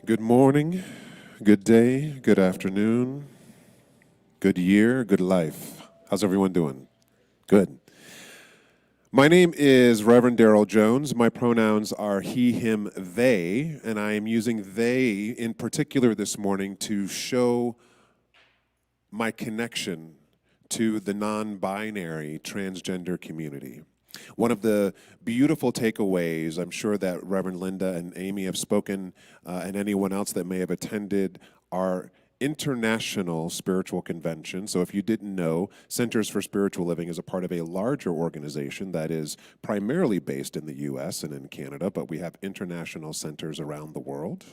Good morning, good day, good afternoon, good year, good life. How's everyone doing? Good. My name is Reverend Darrell Jones. My pronouns are he, him, they, and I am using they in particular this morning to show my connection to the non-binary transgender community. One of the beautiful takeaways, I'm sure that Reverend Linda and Amy have spoken, and anyone else that may have attended our international spiritual convention. So if you didn't know, Centers for Spiritual Living is a part of a larger organization that is primarily based in the US and in Canada, but we have international centers around the world.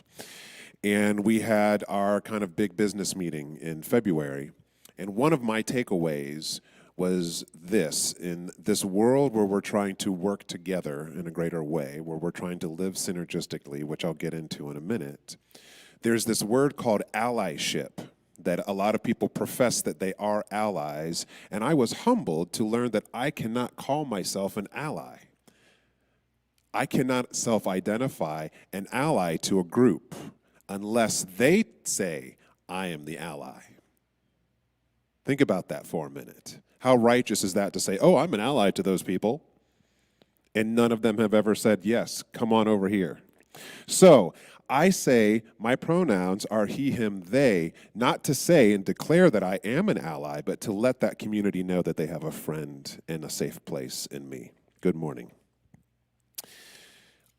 And we had our kind of big business meeting in February. And one of my takeaways was this: in this world where we're trying to work together in a greater way, where we're trying to live synergistically, which I'll get into in a minute, there's this word called allyship that a lot of people profess that they are allies, and I was humbled to learn that I cannot call myself an ally. I cannot self-identify an ally to a group unless they say, I am the ally. Think about that for a minute. How righteous is that to say, oh, I'm an ally to those people, and none of them have ever said, yes, come on over here. So I say my pronouns are he, him, they, not to say and declare that I am an ally, but to let that community know that they have a friend and a safe place in me. Good morning.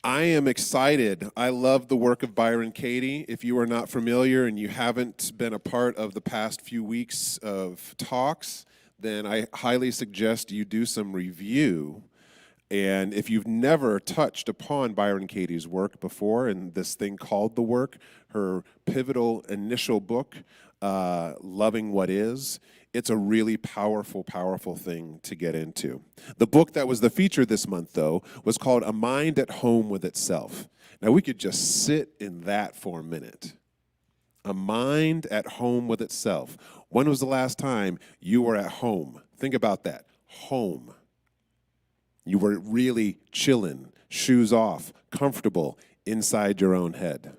I am excited. I love the work of Byron Katie. If you are not familiar and you haven't been a part of the past few weeks of talks, then I highly suggest you do some review. And if you've never touched upon Byron Katie's work before, and this thing called The Work, her pivotal initial book, Loving What Is, it's a really powerful, powerful thing to get into. The book that was the feature this month, though, was called A Mind at Home with Itself. Now, we could just sit in that for a minute. A mind at home with itself. When was the last time you were at home? Think about that. Home. You were really chilling, shoes off, comfortable inside your own head.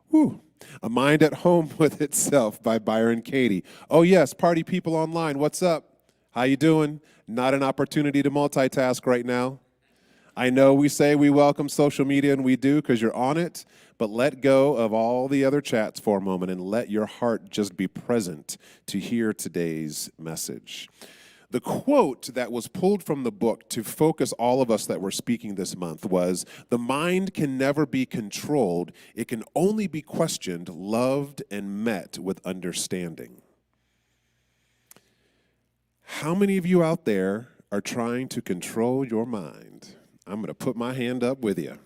Whew. A Mind at Home with Itself by Byron Katie. Oh yes, party people online, what's up? How you doing? Not an opportunity to multitask right now. I know we say we welcome social media, and we do because you're on it, but let go of all the other chats for a moment and let your heart just be present to hear today's message. The quote that was pulled from the book to focus all of us that were speaking this month was, "The mind can never be controlled. It can only be questioned, loved, and met with understanding." How many of you out there are trying to control your mind? I'm going to put my hand up with you.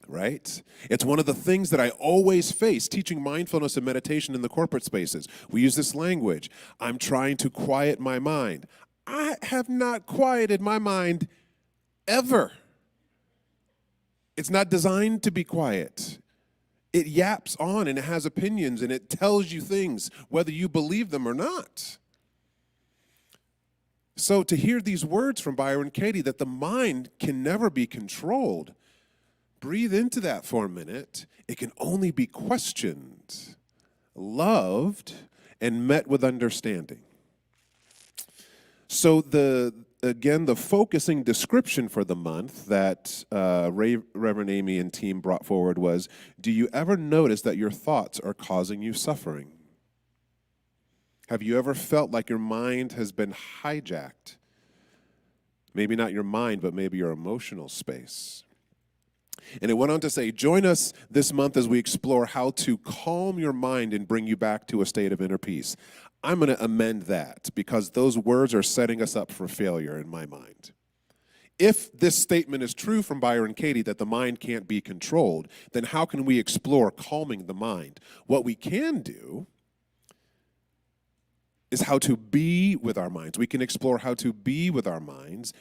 Right? It's one of the things that I always face teaching mindfulness and meditation in the corporate spaces. We use this language. I'm trying to quiet my mind. I have not quieted my mind ever. It's not designed to be quiet. It yaps on and it has opinions and it tells you things whether you believe them or not. So to hear these words from Byron Katie that the mind can never be controlled, breathe into that for a minute. It can only be questioned, loved, and met with understanding. So the focusing description for the month that Reverend Amy and team brought forward was, do you ever notice that your thoughts are causing you suffering? Have you ever felt like your mind has been hijacked? Maybe not your mind, but maybe your emotional space. And it went on to say, join us this month as we explore how to calm your mind and bring you back to a state of inner peace. I'm going to amend that because those words are setting us up for failure in my mind. If this statement is true from Byron Katie that the mind can't be controlled, then how can we explore calming the mind? What we can do is how to be with our minds. We can explore how to be with our minds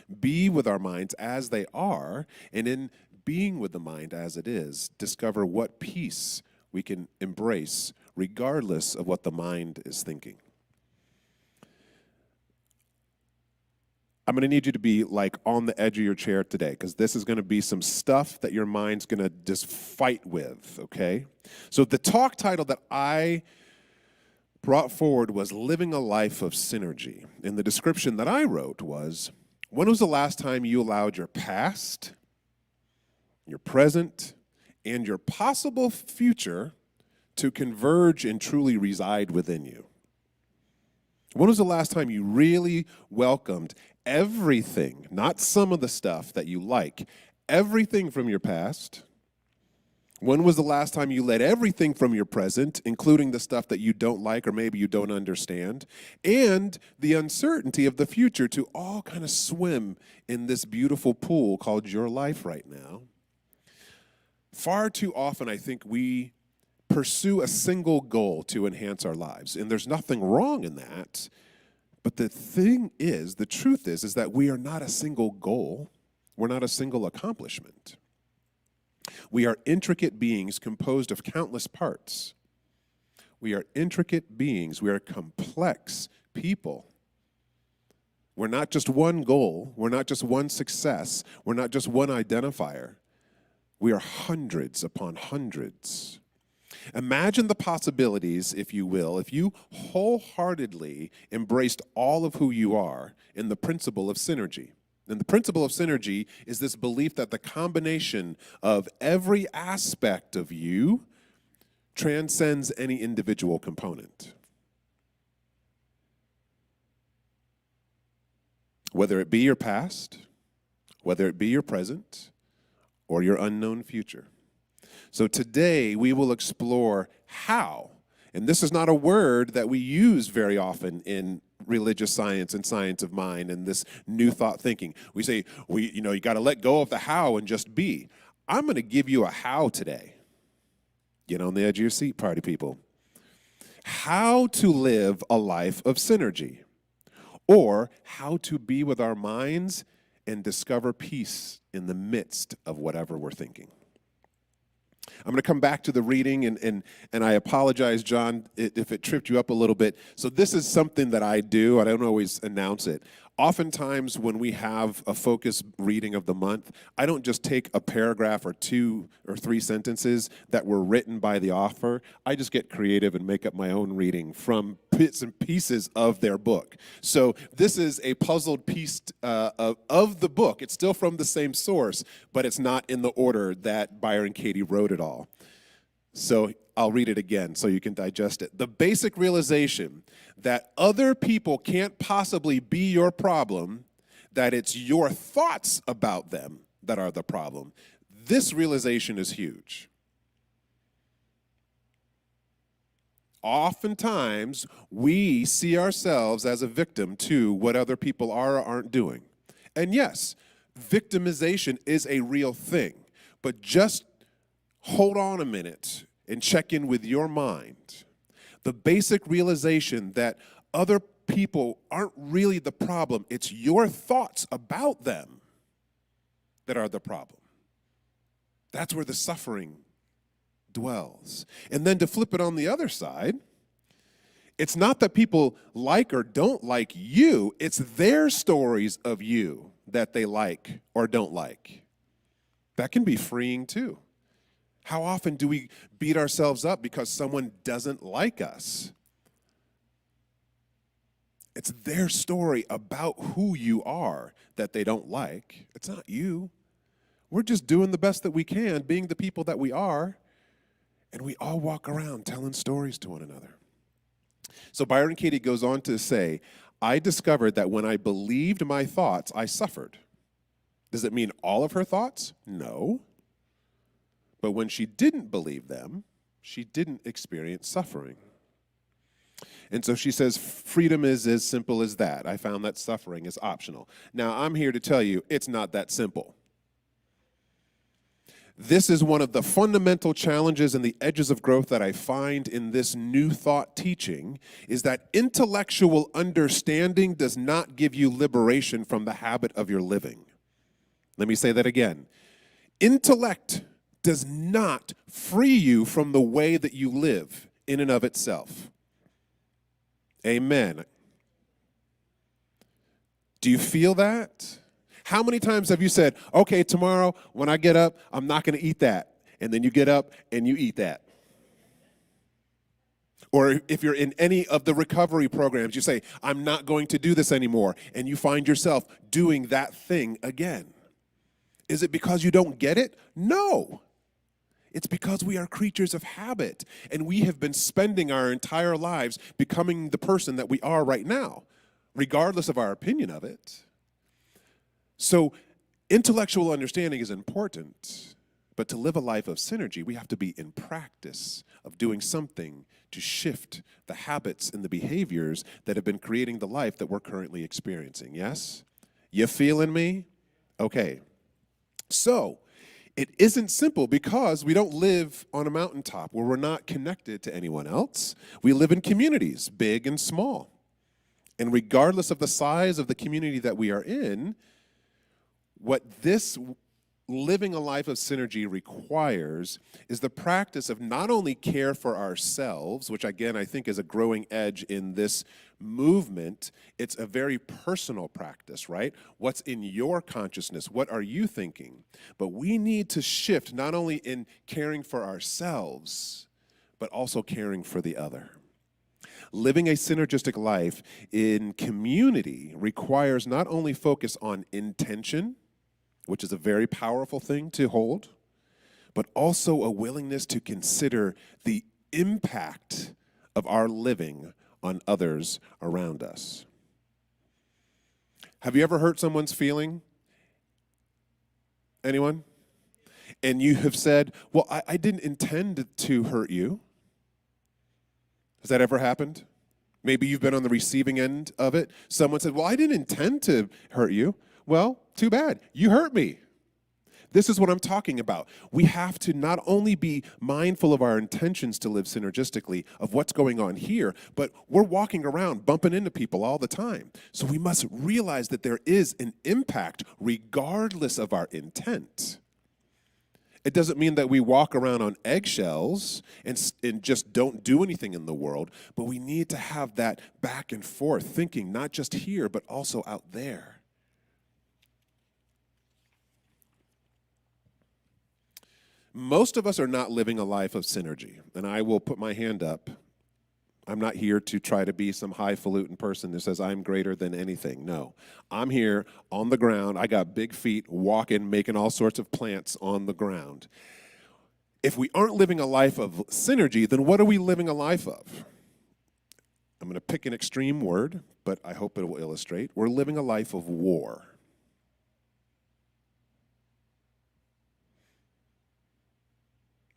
as they are, and in being with the mind as it is, discover what peace we can embrace regardless of what the mind is thinking. I'm going to need you to be like on the edge of your chair today because this is going to be some stuff that your mind's going to just fight with, okay? So the talk title that I brought forward was Living a Life of Synergy. And the description that I wrote was, when was the last time you allowed your past, your present, and your possible future to converge and truly reside within you? When was the last time you really welcomed everything, not some of the stuff that you like, everything from your past? When was the last time you let everything from your present, including the stuff that you don't like or maybe you don't understand, and the uncertainty of the future to all kind of swim in this beautiful pool called your life right now? Far too often, I think we pursue a single goal to enhance our lives, and there's nothing wrong in that. But the truth is that we are not a single goal. We're not a single accomplishment. We are intricate beings composed of countless parts. We are intricate beings. We are complex people. We're not just one goal. We're not just one success. We're not just one identifier. We are hundreds upon hundreds. Imagine the possibilities, if you will, if you wholeheartedly embraced all of who you are in the principle of synergy. And the principle of synergy is this belief that the combination of every aspect of you transcends any individual component. Whether it be your past, whether it be your present, or your unknown future. So today we will explore how, and this is not a word that we use very often in religious science and science of mind and this new thought thinking. We say, you got to let go of the how and just be. I'm going to give you a how today. Get on the edge of your seat, party people. How to live a life of synergy, or how to be with our minds and discover peace in the midst of whatever we're thinking. I'm going to come back to the reading, and I apologize, John, if it tripped you up a little bit. So this is something that I do. I don't always announce it. Oftentimes when we have a focus reading of the month, I don't just take a paragraph or 2 or 3 sentences that were written by the author. I just get creative and make up my own reading from bits and pieces of their book. So this is a puzzled piece of the book. It's still from the same source, but it's not in the order that Byron Katie wrote it all. So I'll read it again so you can digest it. The basic realization that other people can't possibly be your problem, that it's your thoughts about them that are the problem. This realization is huge. Oftentimes, we see ourselves as a victim to what other people are or aren't doing. And yes, victimization is a real thing, but just hold on a minute and check in with your mind. The basic realization that other people aren't really the problem. It's your thoughts about them that are the problem. That's where the suffering dwells. And then to flip it on the other side, it's not that people like or don't like you, it's their stories of you that they like or don't like. That can be freeing too. How often do we beat ourselves up because someone doesn't like us? It's their story about who you are that they don't like. It's not you. We're just doing the best that we can, being the people that we are, and we all walk around telling stories to one another. So Byron Katie goes on to say, I discovered that when I believed my thoughts, I suffered. Does it mean all of her thoughts? No. But when she didn't believe them, she didn't experience suffering. And so she says, freedom is as simple as that. I found that suffering is optional. Now, I'm here to tell you, it's not that simple. This is one of the fundamental challenges and the edges of growth that I find in this new thought teaching, is that intellectual understanding does not give you liberation from the habit of your living. Let me say that again. Intellect does not free you from the way that you live in and of itself. Amen. Do you feel that? How many times have you said, okay, tomorrow when I get up, I'm not going to eat that. And then you get up and you eat that. Or if you're in any of the recovery programs, you say, I'm not going to do this anymore. And you find yourself doing that thing again. Is it because you don't get it? No. It's because we are creatures of habit. And we have been spending our entire lives becoming the person that we are right now, regardless of our opinion of it. So intellectual understanding is important. But to live a life of synergy, we have to be in practice of doing something to shift the habits and the behaviors that have been creating the life that we're currently experiencing. Yes? You feeling me? Okay. So, it isn't simple because we don't live on a mountaintop where we're not connected to anyone else. We live in communities, big and small. And regardless of the size of the community that we are in, what this living a life of synergy requires is the practice of not only care for ourselves, which again I think is a growing edge in this movement. It's a very personal practice, right? What's in your consciousness? What are you thinking? But we need to shift not only in caring for ourselves, but also caring for the other. Living a synergistic life in community requires not only focus on intention, which is a very powerful thing to hold, but also a willingness to consider the impact of our living on others around us. Have you ever hurt someone's feeling? Anyone? And you have said, well, I didn't intend to hurt you. Has that ever happened? Maybe you've been on the receiving end of it. Someone said, well, I didn't intend to hurt you. Well, too bad. You hurt me. This is what I'm talking about. We have to not only be mindful of our intentions to live synergistically, of what's going on here, but we're walking around bumping into people all the time. So we must realize that there is an impact regardless of our intent. It doesn't mean that we walk around on eggshells and just don't do anything in the world, but we need to have that back and forth thinking, not just here, but also out there. Most of us are not living a life of synergy, and I will put my hand up. I'm not here to try to be some highfalutin person that says I'm greater than anything. No, I'm here on the ground. I got big feet, walking, making all sorts of plants on the ground. If we aren't living a life of synergy, then what are we living a life of? I'm going to pick an extreme word, but I hope it will illustrate. We're living a life of war.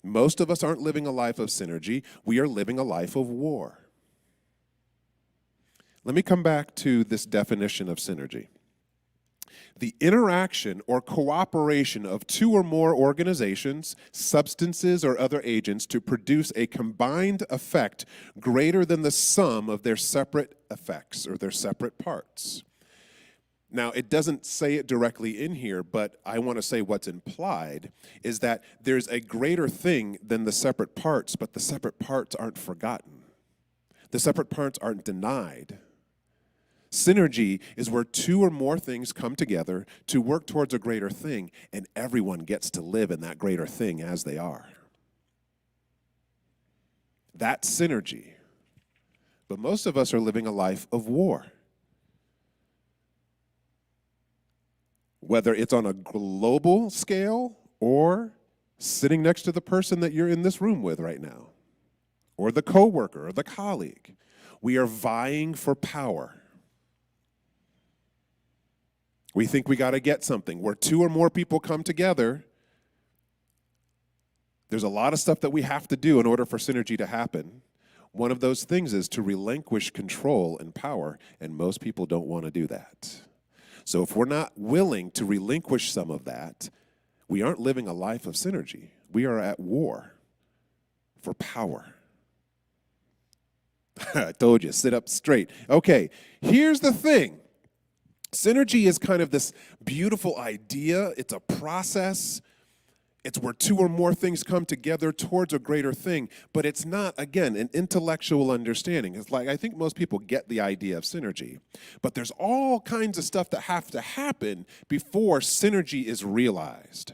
Most of us aren't living a life of synergy. We are living a life of war. Let me come back to this definition of synergy. The interaction or cooperation of two or more organizations, substances, or other agents to produce a combined effect greater than the sum of their separate effects or their separate parts. Now, it doesn't say it directly in here, but I want to say what's implied is that there's a greater thing than the separate parts, but the separate parts aren't forgotten. The separate parts aren't denied. Synergy is where two or more things come together to work towards a greater thing, and everyone gets to live in that greater thing as they are. That's synergy. But most of us are living a life of war. Whether it's on a global scale or sitting next to the person that you're in this room with right now, or the coworker or the colleague, we are vying for power. We think we got to get something. Where two or more people come together, there's a lot of stuff that we have to do in order for synergy to happen. One of those things is to relinquish control and power, and most people don't want to do that. So if we're not willing to relinquish some of that, we aren't living a life of synergy. We are at war for power. I told you, sit up straight. Okay, here's the thing. Synergy is kind of this beautiful idea. It's a process. It's where two or more things come together towards a greater thing, but it's not, again, an intellectual understanding. It's like, I think most people get the idea of synergy, but there's all kinds of stuff that have to happen before synergy is realized.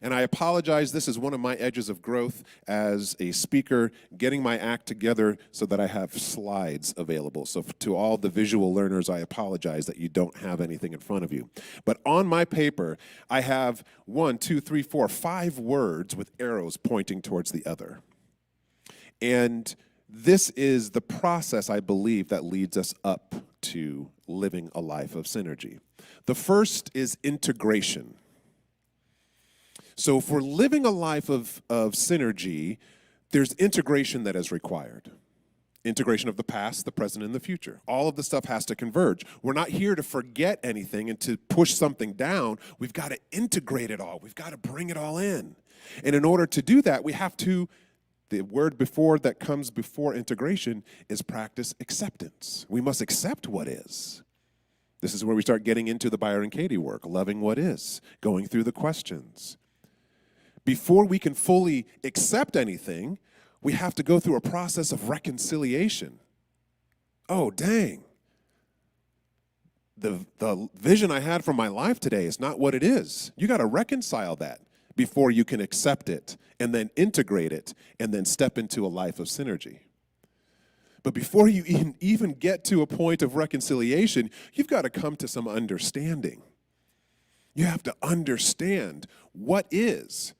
And I apologize, this is one of my edges of growth as a speaker, getting my act together so that I have slides available. So to all the visual learners, I apologize that you don't have anything in front of you. But on my paper, I have 5 words with arrows pointing towards the other. And this is the process, I believe, that leads us up to living a life of synergy. The first is integration. So if we're living a life of synergy, there's integration that is required. Integration of the past, the present, and the future. All of the stuff has to converge. We're not here to forget anything and to push something down. We've got to integrate it all. We've got to bring it all in. And in order to do that, we have to, the word before that comes before integration is practice acceptance. We must accept what is. This is where we start getting into the Byron Katie work, loving what is, going through the questions. Before we can fully accept anything, we have to go through a process of reconciliation. Oh, dang. The vision I had for my life today is not what it is. You got to reconcile that before you can accept it and then integrate it and then step into a life of synergy. But before you even get to a point of reconciliation, you've got to come to some understanding. You have to understand what is.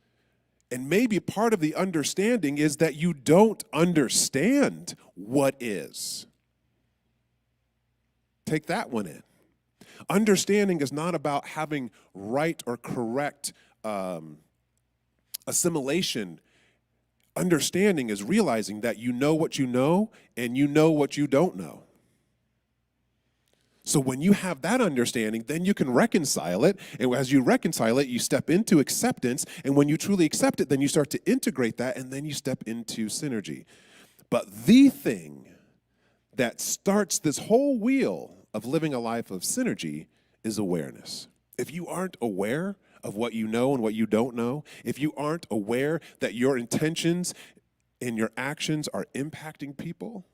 And maybe part of the understanding is that you don't understand what is. Take that one in. Understanding is not about having right or correct assimilation. Understanding is realizing that you know what you know and you know what you don't know. So when you have that understanding, then you can reconcile it. And as you reconcile it, you step into acceptance. And when you truly accept it, then you start to integrate that, and then you step into synergy. But the thing that starts this whole wheel of living a life of synergy is awareness. If you aren't aware of what you know and what you don't know, if you aren't aware that your intentions and your actions are impacting people,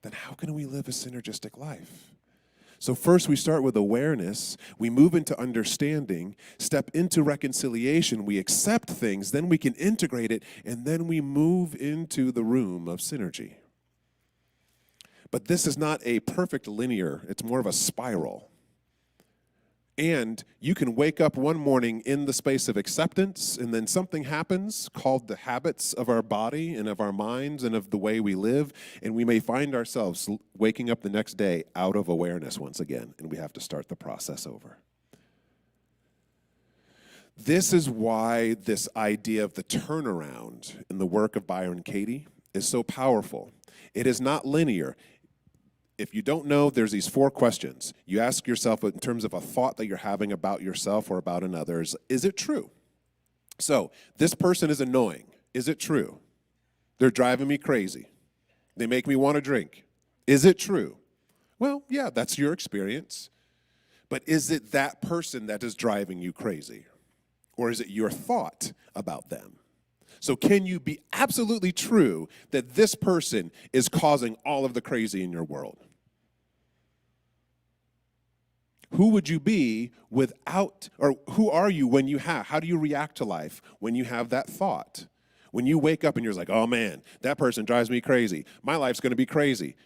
then how can we live a synergistic life? So first we start with awareness, we move into understanding, step into reconciliation, we accept things, then we can integrate it, and then we move into the room of synergy. But this is not a perfect linear, it's more of a spiral. And you can wake up one morning in the space of acceptance, and then something happens called the habits of our body and of our minds and of the way we live, and we may find ourselves waking up the next day out of awareness once again, and we have to start the process over. This is why this idea of the turnaround in the work of Byron Katie is so powerful. It is not linear. If you don't know, there's these 4 questions. You ask yourself in terms of a thought that you're having about yourself or about another, is it true? So, this person is annoying. Is it true? They're driving me crazy. They make me want to drink. Is it true? Well, yeah, that's your experience. But is it that person that is driving you crazy? Or is it your thought about them? So can you be absolutely true that this person is causing all of the crazy in your world? Who would you be without, or who are you when you have, how do you react to life when you have that thought? When you wake up and you're like, oh man, that person drives me crazy. My life's going to be crazy.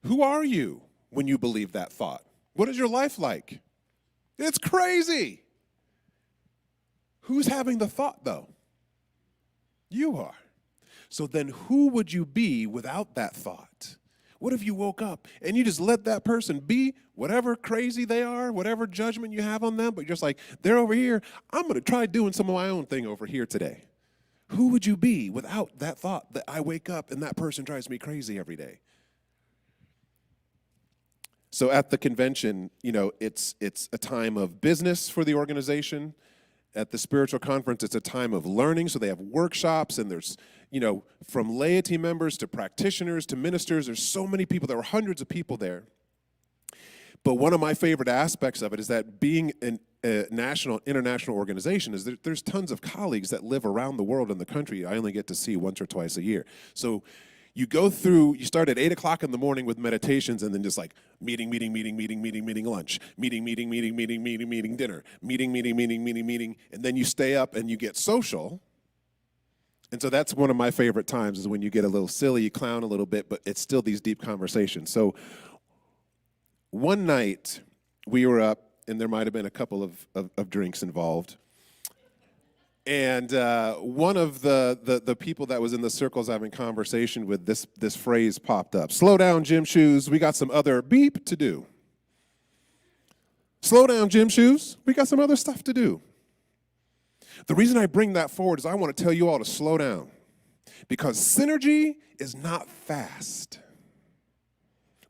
Who are you when you believe that thought? What is your life like? It's crazy. Who's having the thought, though? You are. So then who would you be without that thought? What if you woke up and you just let that person be whatever crazy they are, whatever judgment you have on them, but you're just like, they're over here, I'm going to try doing some of my own thing over here today. Who would you be without that thought that I wake up and that person drives me crazy every day? So at the convention, it's a time of business for the organization. At the spiritual conference, it's a time of learning. So they have workshops, and there's, from laity members to practitioners to ministers, there's so many people. There were hundreds of people there. But one of my favorite aspects of it is that being national, international organization is there's tons of colleagues that live around the world in the country I only get to see once or twice a year. So you go through, you start at 8 o'clock in the morning with meditations and then just like meeting, lunch, meeting, dinner, meeting, and then you stay up and you get social. And so that's one of my favorite times is when you get a little silly, you clown a little bit, but it's still these deep conversations. So one night we were up, and there might have been a couple of drinks involved. And one of the people that was in the circles having conversation with, this phrase popped up. Slow down, gym shoes. We got some other beep to do. Slow down, gym shoes. We got some other stuff to do. The reason I bring that forward is I want to tell you all to slow down. Because synergy is not fast.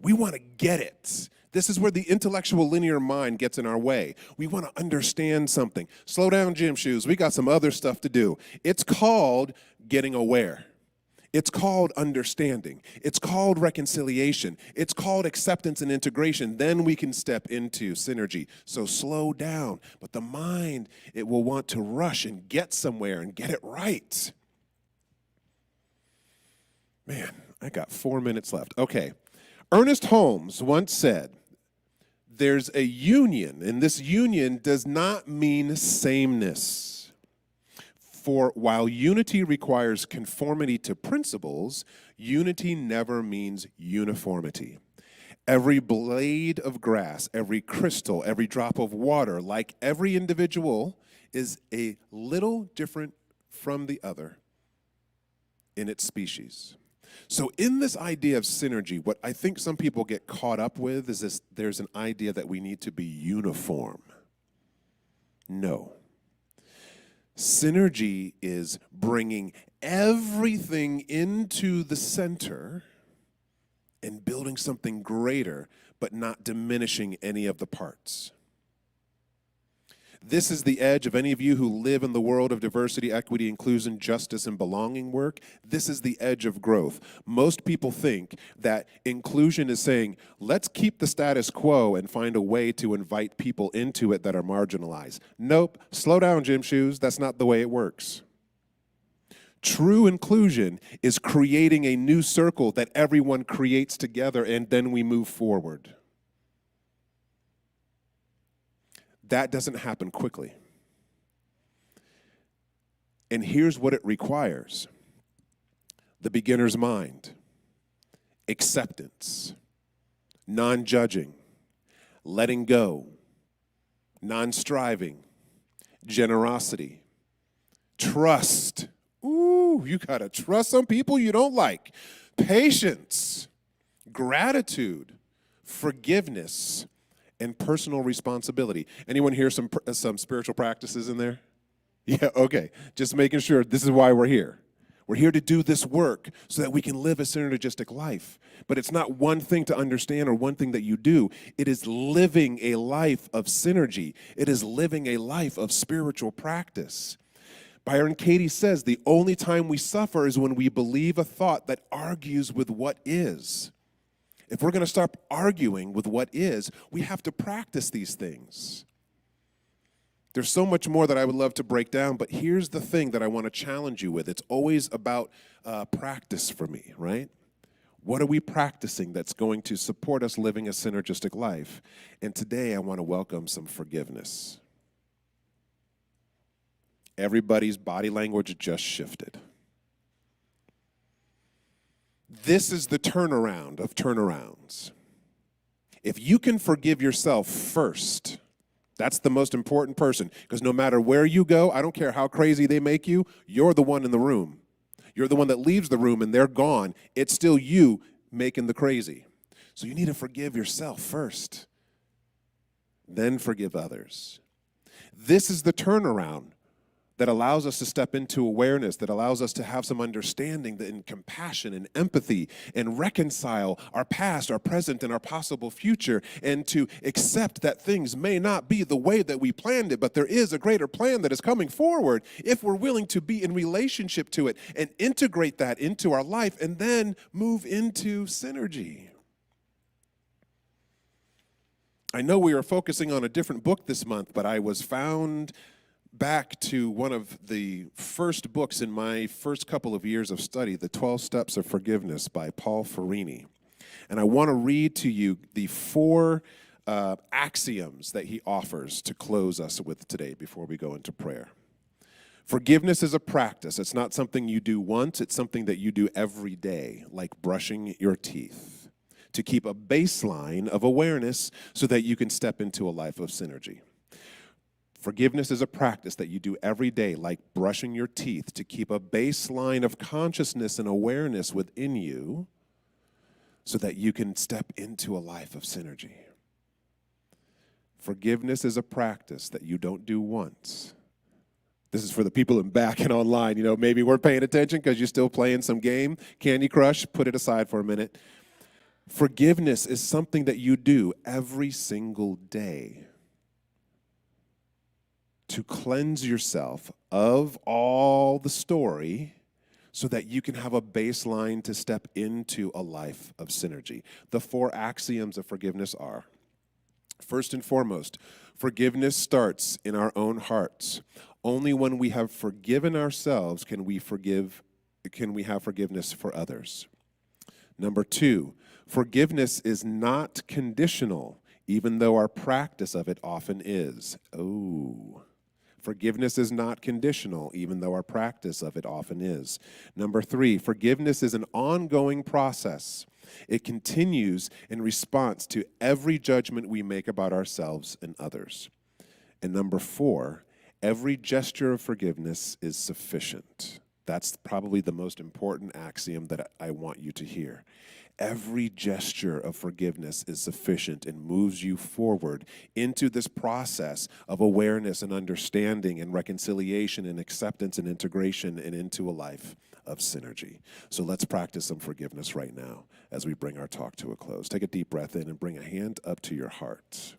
We want to get it. This is where the intellectual linear mind gets in our way. We want to understand something. Slow down, gym shoes. We got some other stuff to do. It's called getting aware. It's called understanding. It's called reconciliation. It's called acceptance and integration. Then we can step into synergy. So slow down. But the mind, it will want to rush and get somewhere and get it right. Man, I got 4 minutes left. Okay. Ernest Holmes once said, there's a union, and this union does not mean sameness. For while unity requires conformity to principles, unity never means uniformity. Every blade of grass, every crystal, every drop of water, like every individual, is a little different from the other in its species. So in this idea of synergy, what I think some people get caught up with is this: there's an idea that we need to be uniform. No. Synergy is bringing everything into the center and building something greater, but not diminishing any of the parts. This is the edge of any of you who live in the world of diversity, equity, inclusion, justice, and belonging work. This is the edge of growth. Most people think that inclusion is saying, let's keep the status quo and find a way to invite people into it that are marginalized. Nope, slow down, gym shoes. That's not the way it works. True inclusion is creating a new circle that everyone creates together, and then we move forward. That doesn't happen quickly. And here's what it requires: the beginner's mind, acceptance, non-judging, letting go, non-striving, generosity, trust. Ooh, you gotta trust some people you don't like. Patience, gratitude, forgiveness, and personal responsibility. Anyone hear some spiritual practices in there? Yeah, okay. Just making sure this is why we're here. We're here to do this work so that we can live a synergistic life. But it's not one thing to understand or one thing that you do. It is living a life of synergy. It is living a life of spiritual practice. Byron Katie says the only time we suffer is when we believe a thought that argues with what is. If we're going to stop arguing with what is, we have to practice these things. There's so much more that I would love to break down, but here's the thing that I want to challenge you with. It's always about practice for me, right? What are we practicing that's going to support us living a synergistic life? And today I want to welcome some forgiveness. Everybody's body language just shifted. This is the turnaround of turnarounds. If you can forgive yourself first, that's the most important person, because no matter where you go, I don't care how crazy they make you, you're the one in the room. You're the one that leaves the room and they're gone. It's still you making the crazy. So you need to forgive yourself first, then forgive others. This is the turnaround that allows us to step into awareness, that allows us to have some understanding and compassion and empathy and reconcile our past, our present, and our possible future, and to accept that things may not be the way that we planned it, but there is a greater plan that is coming forward if we're willing to be in relationship to it and integrate that into our life and then move into synergy. I know we are focusing on a different book this month, but I was found back to one of the first books in my first couple of years of study, The 12 Steps of Forgiveness by Paul Ferrini. And I want to read to you the four axioms that he offers to close us with today before we go into prayer. Forgiveness is a practice. It's not something you do once. It's something that you do every day, like brushing your teeth, to keep a baseline of awareness so that you can step into a life of synergy. Forgiveness is a practice that you do every day, like brushing your teeth, to keep a baseline of consciousness and awareness within you so that you can step into a life of synergy. Forgiveness is a practice that you don't do once. This is for the people in back and online. You know, maybe we're paying attention because you're still playing some game. Candy Crush, put it aside for a minute. Forgiveness is something that you do every single day to cleanse yourself of all the story so that you can have a baseline to step into a life of synergy. The four axioms of forgiveness are, first and foremost, forgiveness starts in our own hearts. Only when we have forgiven ourselves can we have forgiveness for others. Number two, forgiveness is not conditional, even though our practice of it often is. Forgiveness is not conditional, even though our practice of it often is. Number three, forgiveness is an ongoing process. It continues in response to every judgment we make about ourselves and others. And number four, every gesture of forgiveness is sufficient. That's probably the most important axiom that I want you to hear. Every gesture of forgiveness is sufficient and moves you forward into this process of awareness and understanding and reconciliation and acceptance and integration and into a life of synergy. So let's practice some forgiveness right now as we bring our talk to a close. Take a deep breath in and bring a hand up to your heart.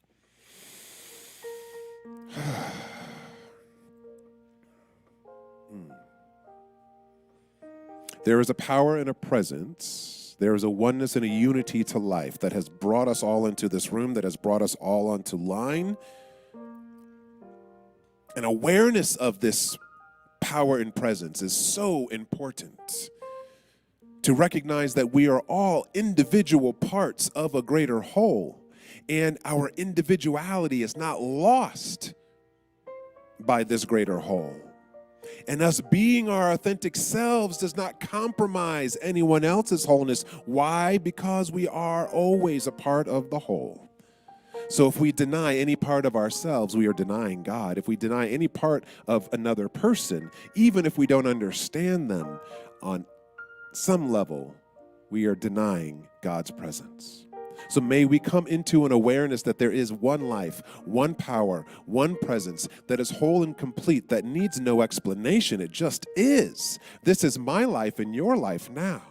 There is a power and a presence. There is a oneness and a unity to life that has brought us all into this room, that has brought us all onto line. An awareness of this power and presence is so important. To recognize that we are all individual parts of a greater whole, and our individuality is not lost by this greater whole. And us being our authentic selves does not compromise anyone else's wholeness. Why? Because we are always a part of the whole. So if we deny any part of ourselves, we are denying God. If we deny any part of another person, even if we don't understand them on some level, we are denying God's presence. So may we come into an awareness that there is one life, one power, one presence that is whole and complete, that needs no explanation. It just is. This is my life and your life now.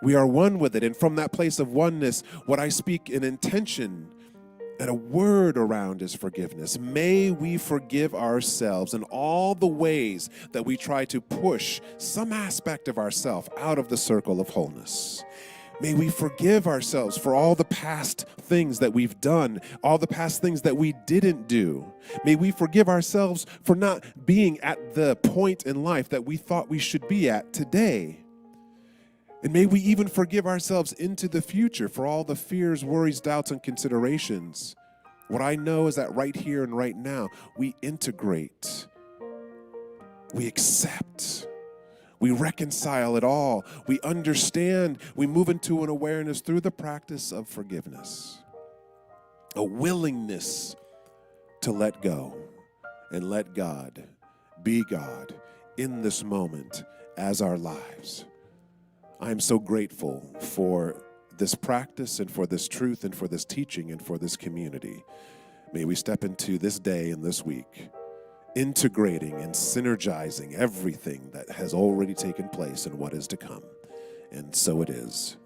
We are one with it. And from that place of oneness, what I speak in intention and a word around is forgiveness. May we forgive ourselves in all the ways that we try to push some aspect of ourselves out of the circle of wholeness. May we forgive ourselves for all the past things that we've done, all the past things that we didn't do. May we forgive ourselves for not being at the point in life that we thought we should be at today. And may we even forgive ourselves into the future for all the fears, worries, doubts, and considerations. What I know is that right here and right now, we integrate, we accept, we reconcile it all. We understand. We move into an awareness through the practice of forgiveness. A willingness to let go and let God be God in this moment as our lives. I am so grateful for this practice and for this truth and for this teaching and for this community. May we step into this day and this week integrating and synergizing everything that has already taken place and what is to come. And so it is.